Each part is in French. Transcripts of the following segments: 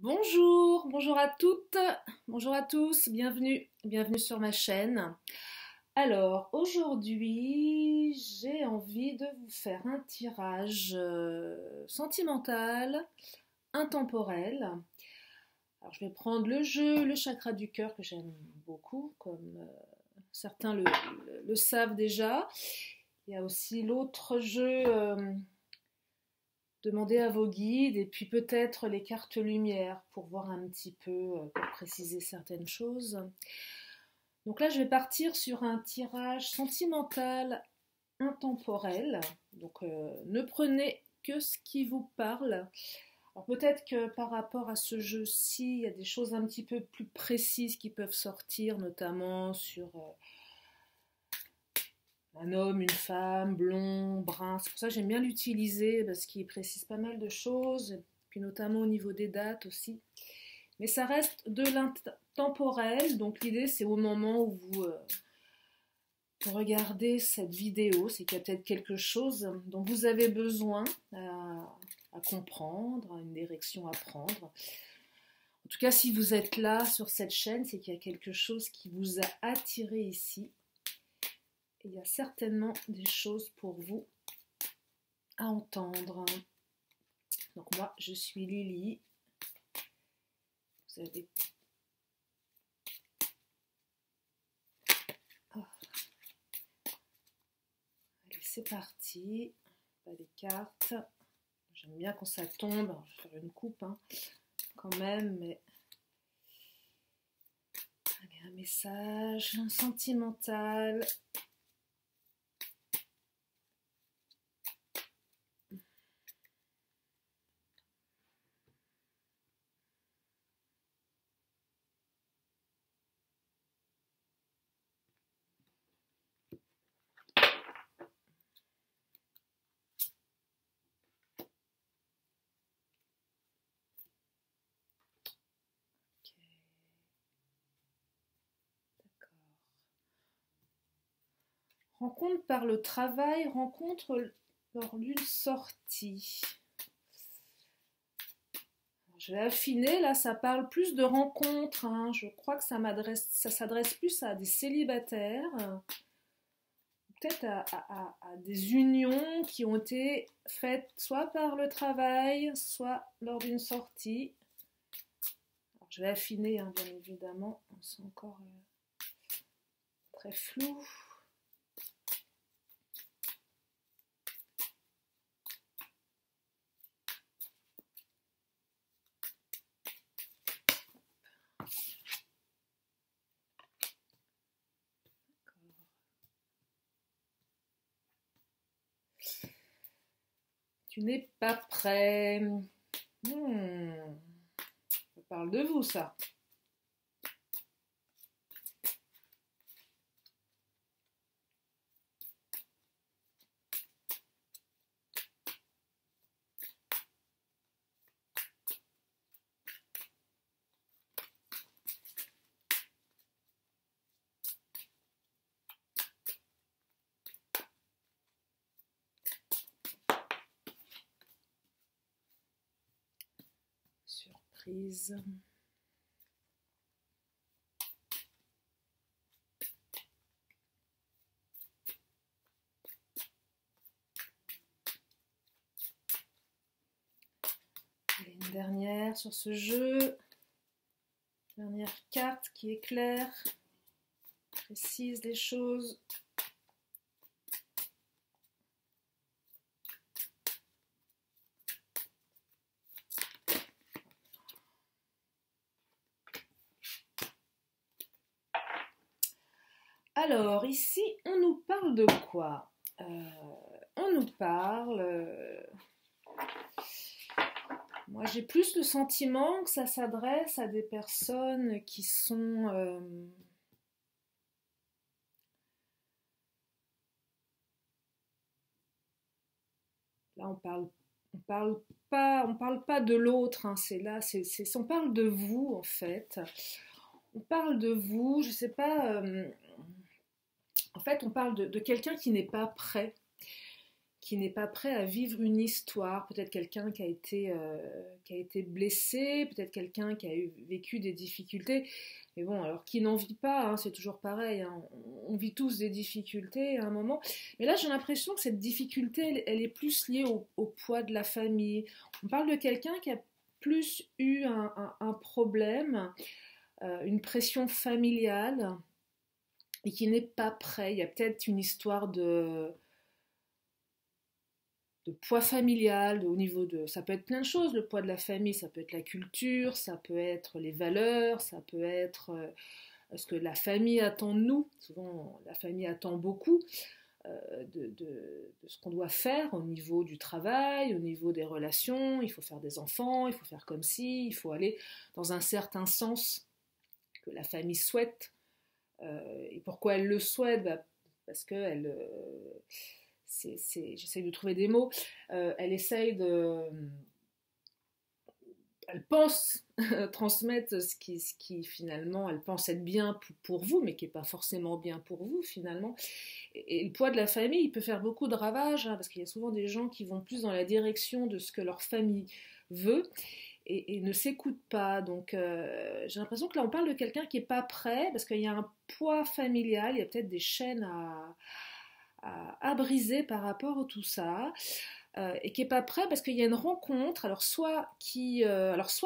Bonjour, bonjour à toutes, bonjour à tous, bienvenue sur ma chaîne. Alors aujourd'hui, j'ai envie de vous faire un tirage sentimental, intemporel. Alors je vais prendre le jeu, le chakra du cœur que j'aime beaucoup, comme certains le savent déjà. Il y a aussi l'autre jeu. Demandez à vos guides et puis peut-être les cartes lumière pour voir un petit peu, pour préciser certaines choses. Donc là, je vais partir sur un tirage sentimental intemporel. Donc ne prenez que ce qui vous parle. Alors peut-être que par rapport à ce jeu-ci, il y a des choses un petit peu plus précises qui peuvent sortir, notamment sur un homme, une femme, blond, brun. C'est pour ça que j'aime bien l'utiliser parce qu'il précise pas mal de choses, puis notamment au niveau des dates aussi. Mais ça reste de l'intemporel, donc l'idée c'est au moment où vous regardez cette vidéo, c'est qu'il y a peut-être quelque chose dont vous avez besoin à comprendre, une direction à prendre. En tout cas, si vous êtes là sur cette chaîne, c'est qu'il y a quelque chose qui vous a attiré ici. Il y a certainement des choses pour vous à entendre. Donc moi, je suis Lily. Vous avez... Oh. Allez, c'est parti. Pas les cartes. J'aime bien quand ça tombe. Alors, je vais faire une coupe quand même, mais... Allez, un message sentimental. Rencontre par le travail, rencontre lors d'une sortie. Je vais affiner, là ça parle plus de rencontres, je crois que ça s'adresse plus à des célibataires, peut-être à des unions qui ont été faites soit par le travail, soit lors d'une sortie. Alors, je vais affiner, bien évidemment, c'est encore très flou. Tu n'es pas prêt. Ça parle de vous, ça. Surprise. Allez, une dernière sur ce jeu. Dernière carte qui éclaire, précise des choses. Alors, ici, on nous parle de quoi? On nous parle... Moi, j'ai plus le sentiment que ça s'adresse à des personnes qui sont... Là, on parle pas de l'autre, c'est là, on parle de vous, en fait. On parle de vous, je sais pas... En fait, on parle de quelqu'un qui n'est pas prêt, qui n'est pas prêt à vivre une histoire, peut-être quelqu'un qui a été blessé, peut-être quelqu'un qui a vécu des difficultés, mais bon, alors qui n'en vit pas, hein, c'est toujours pareil, hein, on vit tous des difficultés à un moment, mais là j'ai l'impression que cette difficulté, elle est plus liée au poids de la famille. On parle de quelqu'un qui a plus eu un problème, une pression familiale, et qui n'est pas prêt. Il y a peut-être une histoire de poids familial, au niveau de... Ça peut être plein de choses, le poids de la famille, ça peut être la culture, ça peut être les valeurs, ça peut être ce que la famille attend de nous. Souvent, la famille attend beaucoup de ce qu'on doit faire au niveau du travail, au niveau des relations. Il faut faire des enfants, il faut faire comme si, il faut aller dans un certain sens que la famille souhaite. Et pourquoi elle le souhaite? Parce qu'elle... j'essaye de trouver des mots, elle essaye de... Elle pense transmettre ce qui finalement, elle pense être bien pour vous, mais qui n'est pas forcément bien pour vous finalement. Et le poids de la famille, il peut faire beaucoup de ravages, hein, parce qu'il y a souvent des gens qui vont plus dans la direction de ce que leur famille veut, et ne s'écoutent pas. Donc j'ai l'impression que là on parle de quelqu'un qui n'est pas prêt, parce qu'il y a un poids familial, il y a peut-être des chaînes à briser par rapport à tout ça, et qui n'est pas prêt parce qu'il y a une rencontre, alors soit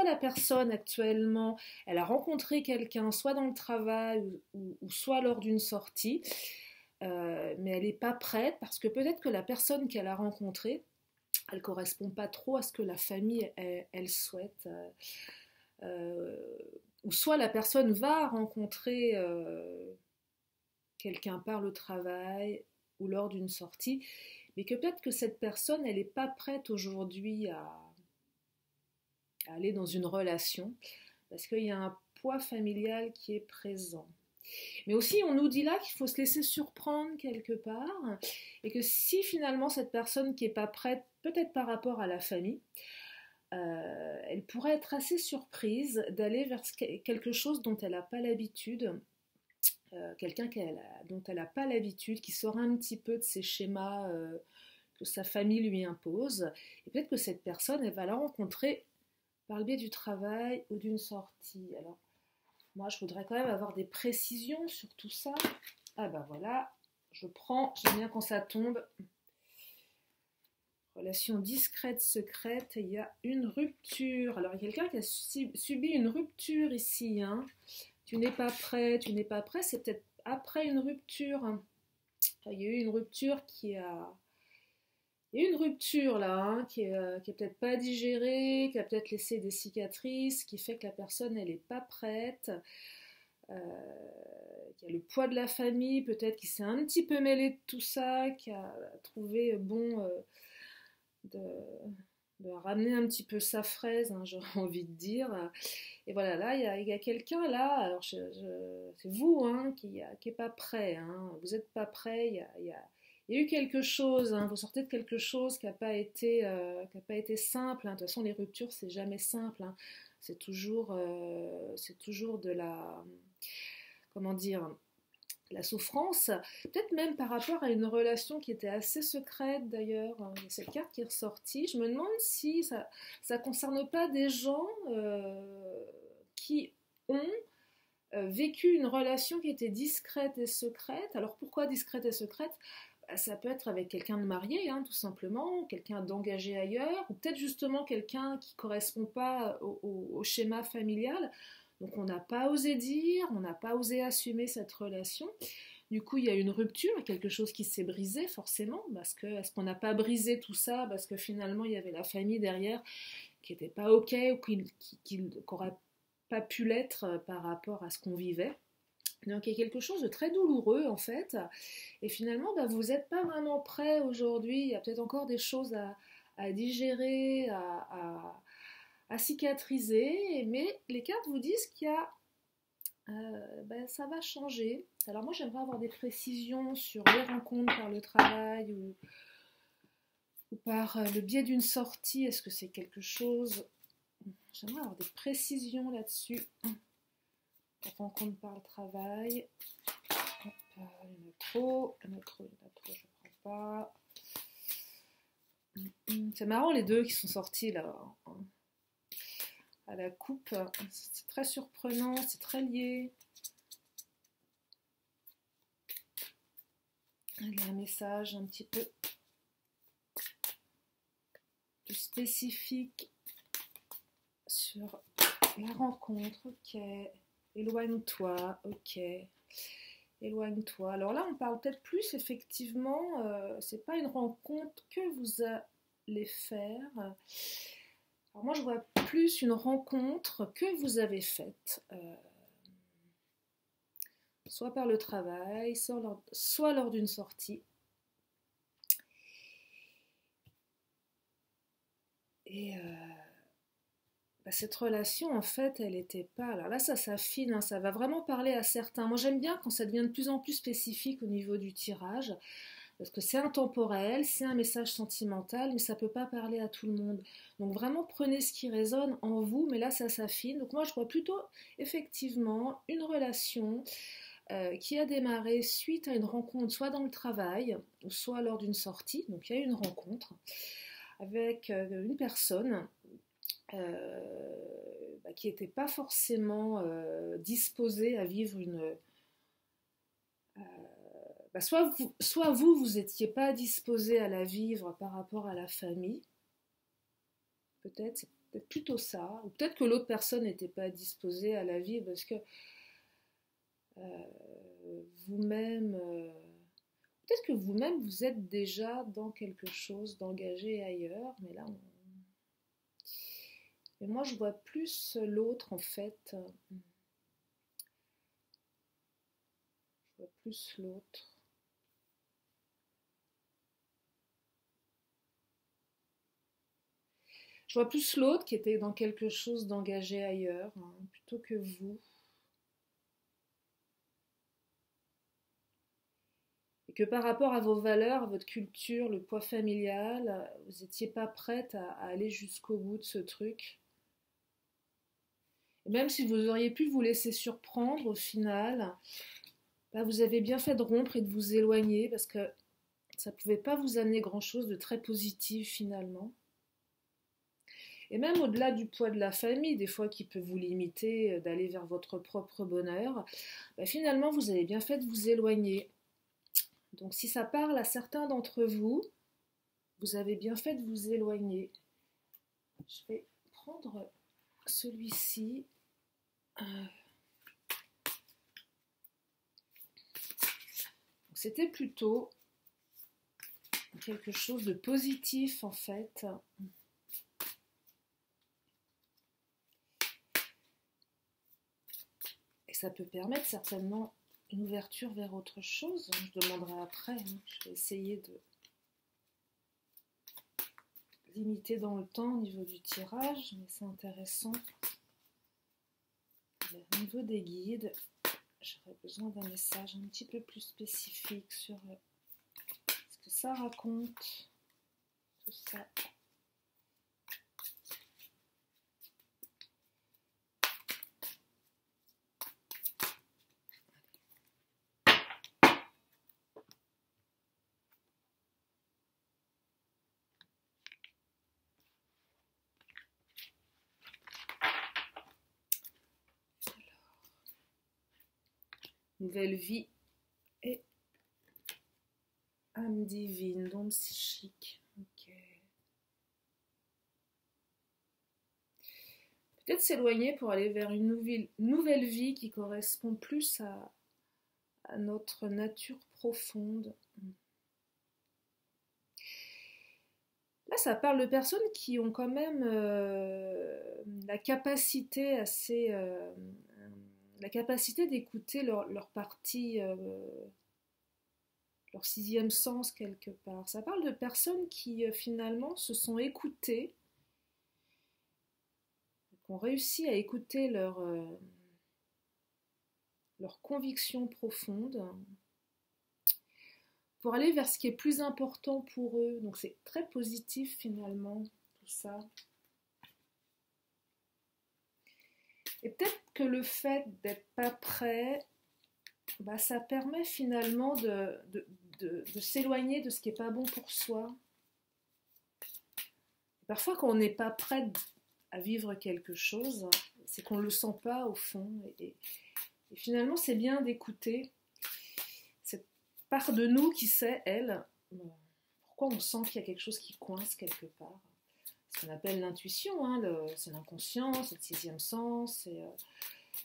la personne actuellement, elle a rencontré quelqu'un, soit dans le travail ou soit lors d'une sortie, mais elle n'est pas prête parce que peut-être que la personne qu'elle a rencontrée, elle ne correspond pas trop à ce que la famille, elle souhaite. Ou soit la personne va rencontrer quelqu'un par le travail ou lors d'une sortie, mais que peut-être que cette personne, elle n'est pas prête aujourd'hui à aller dans une relation, parce qu'il y a un poids familial qui est présent. Mais aussi, on nous dit là qu'il faut se laisser surprendre quelque part, et que si finalement cette personne qui n'est pas prête, peut-être par rapport à la famille, elle pourrait être assez surprise d'aller vers quelque chose dont elle n'a pas l'habitude, quelqu'un dont elle n'a pas l'habitude, qui sort un petit peu de ces schémas que sa famille lui impose. Et peut-être que cette personne, elle va la rencontrer par le biais du travail ou d'une sortie. Alors, moi, je voudrais quand même avoir des précisions sur tout ça. Ah ben voilà, j'aime bien quand ça tombe. Relation discrète, secrète, il y a une rupture. Alors, il y a quelqu'un qui a subi une rupture ici, hein. Tu n'es pas prêt, c'est peut-être après une rupture. Hein. Enfin, il y a eu une rupture Il y a une rupture là, hein, qui est peut-être pas digérée, qui a peut-être laissé des cicatrices, qui fait que la personne, elle n'est pas prête. Il y a le poids de la famille, peut-être qui s'est un petit peu mêlé de tout ça, qui a trouvé bon de ramener un petit peu sa fraise, hein, j'aurais envie de dire. Et voilà, là, il y a quelqu'un là, alors c'est vous hein, qui est pas prêt, hein, vous n'êtes pas prêt, il y a eu quelque chose, hein, vous sortez de quelque chose qui n'a pas été simple, hein. De toute façon, les ruptures, c'est jamais simple, hein. C'est toujours de la, comment dire, la souffrance, peut-être même par rapport à une relation qui était assez secrète d'ailleurs. Il y a cette carte qui est ressortie. Je me demande si ça ne concerne pas des gens qui ont vécu une relation qui était discrète et secrète. Alors pourquoi discrète et secrète? Ça peut être avec quelqu'un de marié, hein, tout simplement, quelqu'un d'engagé ailleurs, ou peut-être justement quelqu'un qui ne correspond pas au schéma familial. Donc on n'a pas osé dire, on n'a pas osé assumer cette relation. Du coup, il y a une rupture, quelque chose qui s'est brisé forcément, parce que est-ce qu'on n'a pas brisé tout ça parce que finalement il y avait la famille derrière qui n'était pas ok ou qui n'aurait pas pu l'être par rapport à ce qu'on vivait. Donc il y a quelque chose de très douloureux en fait, et finalement vous n'êtes pas vraiment prêt aujourd'hui, il y a peut-être encore des choses à digérer, à cicatriser, mais les cartes vous disent qu'il y a, ça va changer. Alors moi j'aimerais avoir des précisions sur les rencontres par le travail ou par le biais d'une sortie, est-ce que c'est quelque chose, j'aimerais avoir des précisions là-dessus. Rencontre par le travail. Il y en a trop, je ne prends pas. C'est marrant les deux qui sont sortis là à la coupe. C'est très surprenant, c'est très lié. Il y a un message un petit peu plus spécifique sur la rencontre. Ok, éloigne-toi. Ok, éloigne-toi. Alors là, on parle peut-être plus effectivement. C'est pas une rencontre que vous allez faire. Alors moi, je vois plus une rencontre que vous avez faite. Soit par le travail, soit lors d'une sortie. Et cette relation, en fait, elle n'était pas... Alors là, ça s'affine, hein, ça va vraiment parler à certains. Moi, j'aime bien quand ça devient de plus en plus spécifique au niveau du tirage, parce que c'est intemporel, c'est un message sentimental, mais ça ne peut pas parler à tout le monde. Donc vraiment, prenez ce qui résonne en vous, mais là, ça s'affine. Donc moi, je vois plutôt, effectivement, une relation qui a démarré suite à une rencontre, soit dans le travail, soit lors d'une sortie. Donc il y a eu une rencontre avec une personne qui n'était pas forcément disposée à vivre une... soit vous n'étiez pas disposé à la vivre par rapport à la famille, peut-être, c'est peut-être plutôt ça, ou peut-être que l'autre personne n'était pas disposée à la vivre parce que vous-même, peut-être que vous-même vous êtes déjà dans quelque chose d'engagé ailleurs, mais là, mais moi je vois plus l'autre en fait, je vois plus l'autre. Je vois plus l'autre qui était dans quelque chose d'engagé ailleurs, hein, plutôt que vous. Et que par rapport à vos valeurs, à votre culture, le poids familial, vous n'étiez pas prête à aller jusqu'au bout de ce truc. Et même si vous auriez pu vous laisser surprendre, au final, vous avez bien fait de rompre et de vous éloigner parce que ça ne pouvait pas vous amener grand-chose de très positif finalement. Et même au-delà du poids de la famille, des fois qui peut vous limiter d'aller vers votre propre bonheur, finalement vous avez bien fait de vous éloigner. Donc si ça parle à certains d'entre vous, vous avez bien fait de vous éloigner. Je vais prendre celui-ci. C'était plutôt quelque chose de positif en fait. Et ça peut permettre certainement une ouverture vers autre chose. Je demanderai après. Je vais essayer de limiter dans le temps au niveau du tirage, mais c'est intéressant. Au niveau des guides, j'aurais besoin d'un message un petit peu plus spécifique sur ce que ça raconte, tout ça. Nouvelle vie et âme divine, don psychique. Ok. Peut-être s'éloigner pour aller vers une nouvelle vie qui correspond plus à notre nature profonde. Là, ça parle de personnes qui ont quand même la capacité assez... la capacité d'écouter leur partie, leur sixième sens quelque part. Ça parle de personnes qui finalement se sont écoutées, qui ont réussi à écouter leur conviction profonde pour aller vers ce qui est plus important pour eux. Donc c'est très positif finalement tout ça. Et peut-être que le fait d'être pas prêt, ça permet finalement de s'éloigner de ce qui n'est pas bon pour soi. Parfois, quand on n'est pas prêt à vivre quelque chose, c'est qu'on ne le sent pas au fond. Et finalement, c'est bien d'écouter cette part de nous qui sait, elle, pourquoi on sent qu'il y a quelque chose qui coince quelque part. Ce qu'on appelle l'intuition, hein, c'est l'inconscient, c'est le sixième sens, c'est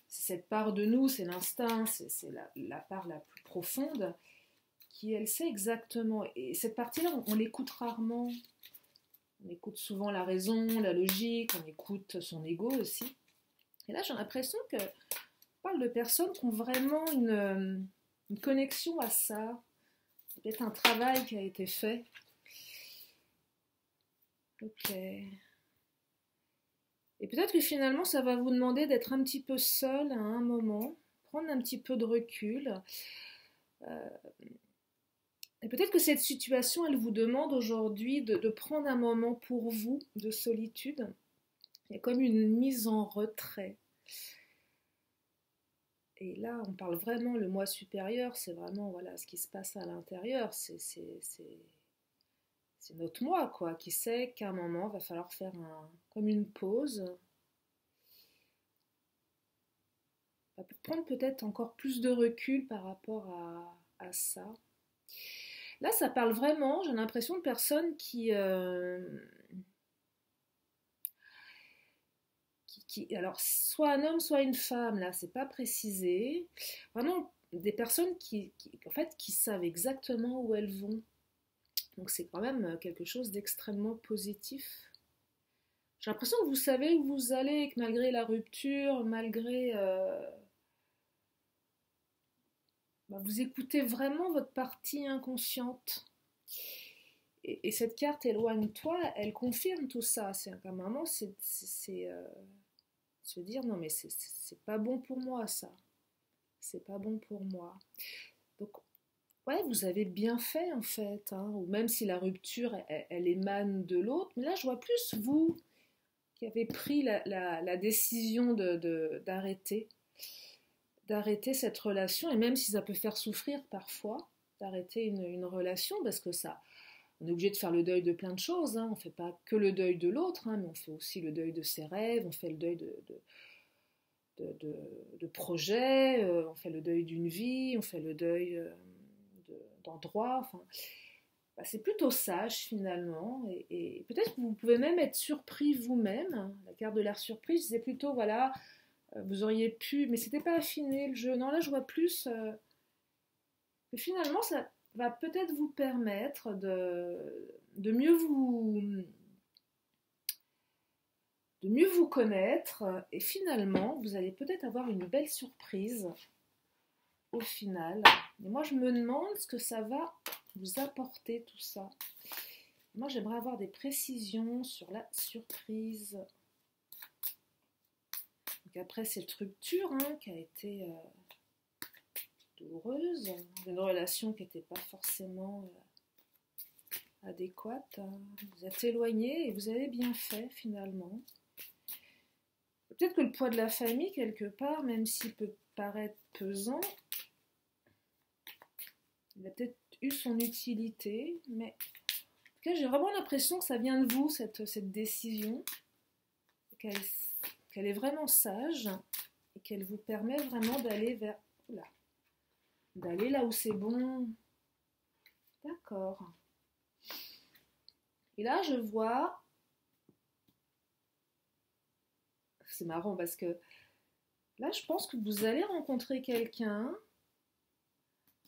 cette part de nous, c'est l'instinct, c'est la part la plus profonde qui, elle, sait exactement. Et cette partie-là, on l'écoute rarement. On écoute souvent la raison, la logique, on écoute son ego aussi. Et là, j'ai l'impression qu'on parle de personnes qui ont vraiment une connexion à ça. C'est peut-être un travail qui a été fait. Ok. Et peut-être que finalement, ça va vous demander d'être un petit peu seul à un moment, prendre un petit peu de recul. Et peut-être que cette situation, elle vous demande aujourd'hui de prendre un moment pour vous, de solitude. Il y a comme une mise en retrait. Et là, on parle vraiment, le moi supérieur, c'est vraiment voilà, ce qui se passe à l'intérieur. C'est notre moi, quoi, qui sait qu'à un moment, il va falloir faire comme une pause. Pour prendre peut-être encore plus de recul par rapport à ça. Là, ça parle vraiment, j'ai l'impression, de personnes qui alors, soit un homme, soit une femme, là, c'est pas précisé. Vraiment, des personnes en fait, qui savent exactement où elles vont. Donc, c'est quand même quelque chose d'extrêmement positif. J'ai l'impression que vous savez où vous allez, que malgré la rupture, malgré... vous écoutez vraiment votre partie inconsciente. Et cette carte éloigne-toi, elle confirme tout ça. C'est qu'à un moment, c'est se dire non mais c'est pas bon pour moi ça. C'est pas bon pour moi. Donc ouais, vous avez bien fait en fait, hein. Ou même si la rupture elle émane de l'autre, mais là je vois plus vous qui avez pris la décision d'arrêter cette relation, et même si ça peut faire souffrir parfois, d'arrêter une relation, parce que ça, on est obligé de faire le deuil de plein de choses, hein. On ne fait pas que le deuil de l'autre, hein, mais on fait aussi le deuil de ses rêves, on fait le deuil de projets, on fait le deuil d'une vie, on fait le deuil d'endroits, enfin, c'est plutôt sage finalement, et peut-être que vous pouvez même être surpris vous-même. La carte de la surprise, c'est plutôt, voilà, vous auriez pu, mais c'était pas affiné le jeu. Non, là je vois plus que finalement ça va peut-être vous permettre de mieux vous connaître, et finalement vous allez peut-être avoir une belle surprise au final. Et moi je me demande ce que ça va vous apporter tout ça. Moi j'aimerais avoir des précisions sur la surprise. Donc après cette rupture, hein, qui a été douloureuse, une relation qui n'était pas forcément adéquate, hein. Vous êtes éloigné et vous avez bien fait finalement. Peut-être que le poids de la famille, quelque part, même s'il peut paraître pesant, il a peut-être eu son utilité, mais en tout cas, j'ai vraiment l'impression que ça vient de vous, cette décision, qu'elle est vraiment sage et qu'elle vous permet vraiment d'aller vers... Oula, d'aller là où c'est bon. D'accord. Et là, je vois... C'est marrant parce que là, je pense que vous allez rencontrer quelqu'un,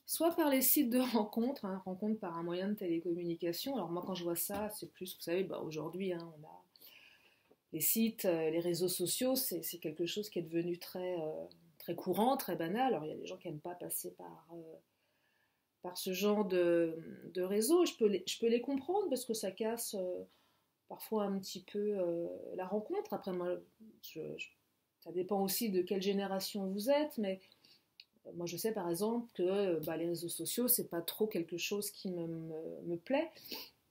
soit par les sites de rencontres, hein, rencontres par un moyen de télécommunication. Alors moi, quand je vois ça, c'est plus, vous savez, aujourd'hui, hein, on a les sites, les réseaux sociaux, c'est quelque chose qui est devenu très, très courant, très banal. Alors il y a des gens qui n'aiment pas passer par ce genre de réseau. Je peux les comprendre parce que ça casse parfois un petit peu la rencontre. Après, moi, ça dépend aussi de quelle génération vous êtes, mais moi je sais par exemple que les réseaux sociaux, c'est pas trop quelque chose qui me plaît,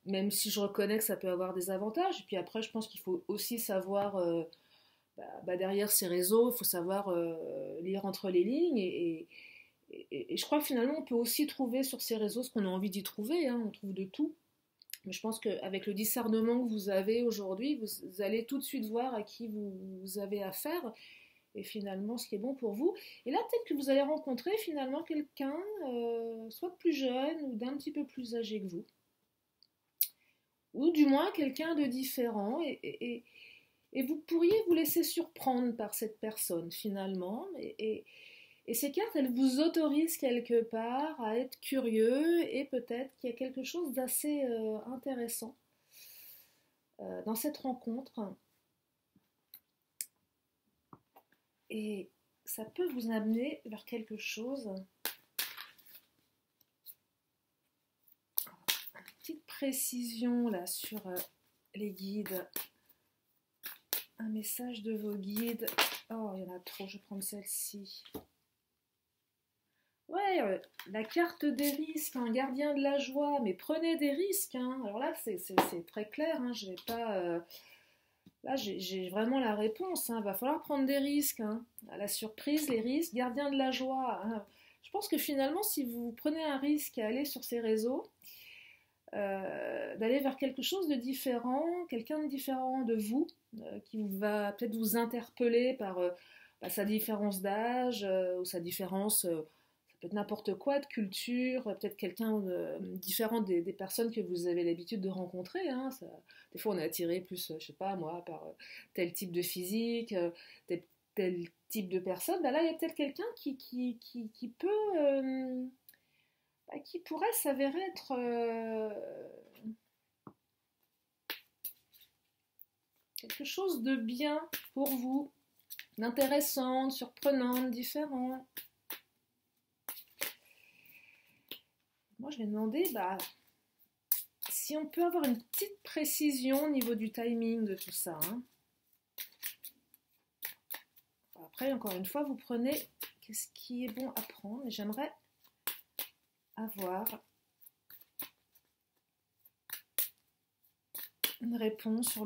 même si je reconnais que ça peut avoir des avantages. Et puis après, je pense qu'il faut aussi savoir, derrière ces réseaux, il faut savoir lire entre les lignes, et je crois que finalement, on peut aussi trouver sur ces réseaux ce qu'on a envie d'y trouver, hein. On trouve de tout. Mais je pense qu'avec le discernement que vous avez aujourd'hui, vous allez tout de suite voir à qui vous avez affaire et finalement ce qui est bon pour vous. Et là, peut-être que vous allez rencontrer finalement quelqu'un, soit de plus jeune ou d'un petit peu plus âgé que vous, ou du moins quelqu'un de différent, et vous pourriez vous laisser surprendre par cette personne finalement. Et ces cartes, elles vous autorisent quelque part à être curieux et peut-être qu'il y a quelque chose d'assez intéressant dans cette rencontre. Et ça peut vous amener vers quelque chose. Une petite précision là sur les guides. Un message de vos guides. Oh, il y en a trop, je vais prendre celle-ci. Ouais, la carte des risques, un gardien de la joie, mais prenez des risques. Hein. Alors là, c'est très clair. Hein. Je vais pas. Là, j'ai vraiment la réponse. Hein. Va falloir prendre des risques. Hein. La surprise, les risques, gardien de la joie. Hein. Je pense que finalement, si vous prenez un risque à aller sur ces réseaux, d'aller vers quelque chose de différent, quelqu'un de différent de vous, qui va peut-être vous interpeller par sa différence d'âge ou sa différence, ça peut être n'importe quoi, de culture, peut-être quelqu'un différent des personnes que vous avez l'habitude de rencontrer. Hein, ça, des fois, on est attiré plus, je sais pas moi, par tel type de physique, tel type de personne. Ben là, il y a peut-être quelqu'un qui peut... qui pourrait s'avérer être quelque chose de bien pour vous, d'intéressant, surprenant, différent. Moi, je vais demander si on peut avoir une petite précision au niveau du timing de tout ça. Hein. Après, encore une fois, vous prenez qu'est-ce qui est bon à prendre. Et j'aimerais avoir une réponse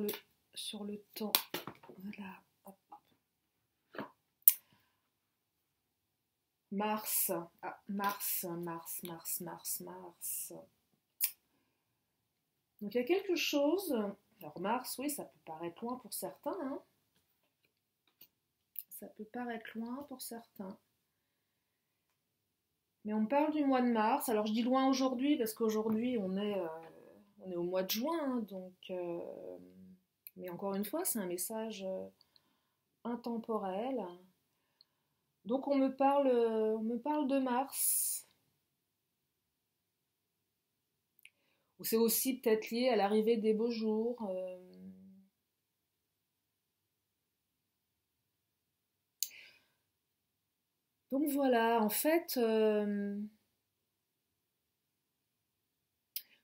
sur le temps. Voilà. Hop. Mars. Ah, Mars. Donc il y a quelque chose. Alors Mars, oui, ça peut paraître loin pour certains. Hein. Ça peut paraître loin pour certains. Mais on parle du mois de mars. Alors je dis loin aujourd'hui parce qu'aujourd'hui on est au mois de juin. Hein, donc, mais encore une fois, c'est un message intemporel. Donc on me parle de mars. Ou c'est aussi peut-être lié à l'arrivée des beaux jours. Donc voilà, en fait,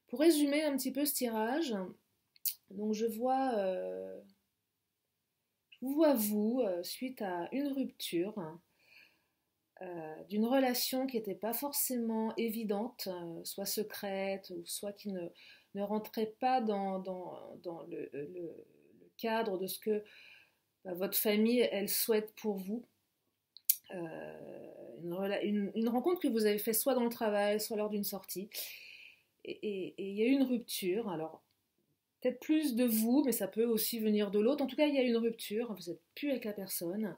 pour résumer un petit peu ce tirage, donc je vous vois suite à une rupture d'une relation qui n'était pas forcément évidente, soit secrète, ou soit qui ne rentrait pas dans le cadre de ce que votre famille, elle souhaite pour vous. Une rencontre que vous avez fait soit dans le travail, soit lors d'une sortie. Et il y a eu une rupture. Alors, peut-être plus de vous, mais ça peut aussi venir de l'autre. En tout cas, il y a une rupture. Vous n'êtes plus avec la personne.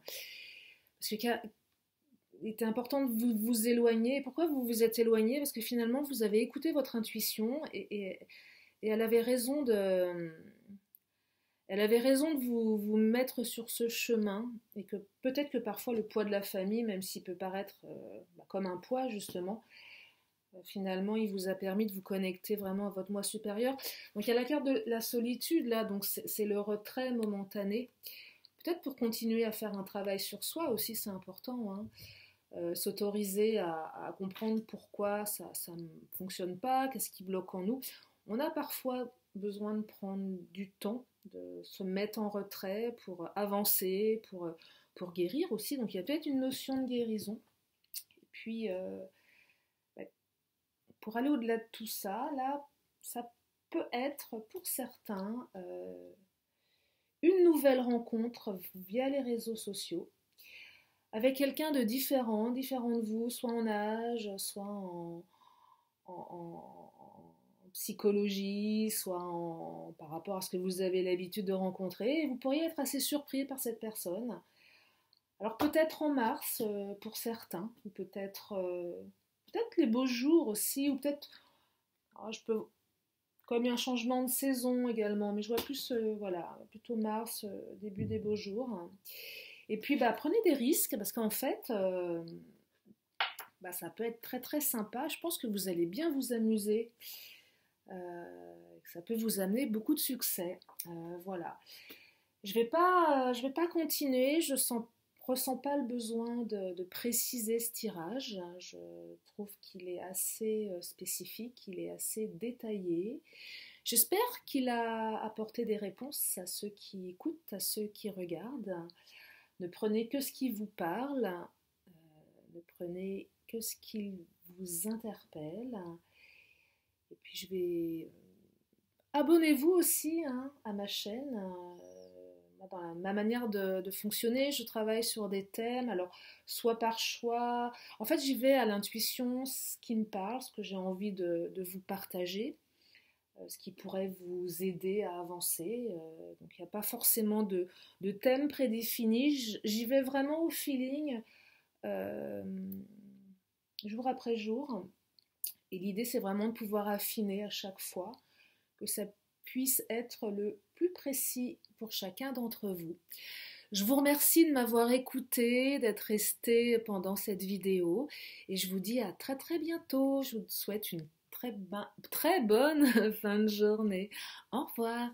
Parce qu'il était important de vous éloigner. Et pourquoi vous vous êtes éloigné? Parce que finalement, vous avez écouté votre intuition et elle avait raison de... Elle avait raison de vous mettre sur ce chemin et que peut-être que parfois le poids de la famille, même s'il peut paraître comme un poids justement, finalement il vous a permis de vous connecter vraiment à votre moi supérieur. Donc il y a la carte de la solitude là, donc c'est le retrait momentané. Peut-être pour continuer à faire un travail sur soi aussi, c'est important. Hein. S'autoriser à comprendre pourquoi ça ne fonctionne pas, qu'est-ce qui bloque en nous. On a parfois besoin de prendre du temps, de se mettre en retrait pour avancer, pour guérir aussi. Donc il y a peut-être une notion de guérison. Et puis, pour aller au-delà de tout ça, là, ça peut être pour certains une nouvelle rencontre via les réseaux sociaux avec quelqu'un de différent de vous, soit en âge, soit en psychologie, soit par rapport à ce que vous avez l'habitude de rencontrer. Et vous pourriez être assez surpris par cette personne. Alors peut-être en mars pour certains, ou peut-être les beaux jours aussi, ou peut-être je peux comme un changement de saison également, mais je vois plus voilà plutôt mars, début des beaux jours. Et puis prenez des risques parce qu'en fait ça peut être très très sympa. Je pense que vous allez bien vous amuser, que ça peut vous amener beaucoup de succès. Voilà. Je vais pas continuer. Ressens pas le besoin de préciser ce tirage. Je trouve qu'il est assez spécifique, il est assez détaillé. J'espère qu'il a apporté des réponses à ceux qui écoutent, à ceux qui regardent. Ne prenez que ce qui vous parle, ne prenez que ce qui vous interpelle. Et puis abonnez-vous aussi à ma chaîne. Dans ma manière de fonctionner, je travaille sur des thèmes, alors soit par choix, en fait j'y vais à l'intuition, ce qui me parle, ce que j'ai envie de vous partager, ce qui pourrait vous aider à avancer. Donc il n'y a pas forcément de thème prédéfini, j'y vais vraiment au feeling, euh, jour après jour, et l'idée c'est vraiment de pouvoir affiner à chaque fois, que ça puisse être le plus précis pour chacun d'entre vous. Je vous remercie de m'avoir écouté, d'être resté pendant cette vidéo et je vous dis à très très bientôt. Je vous souhaite une très bonne fin de journée. Au revoir.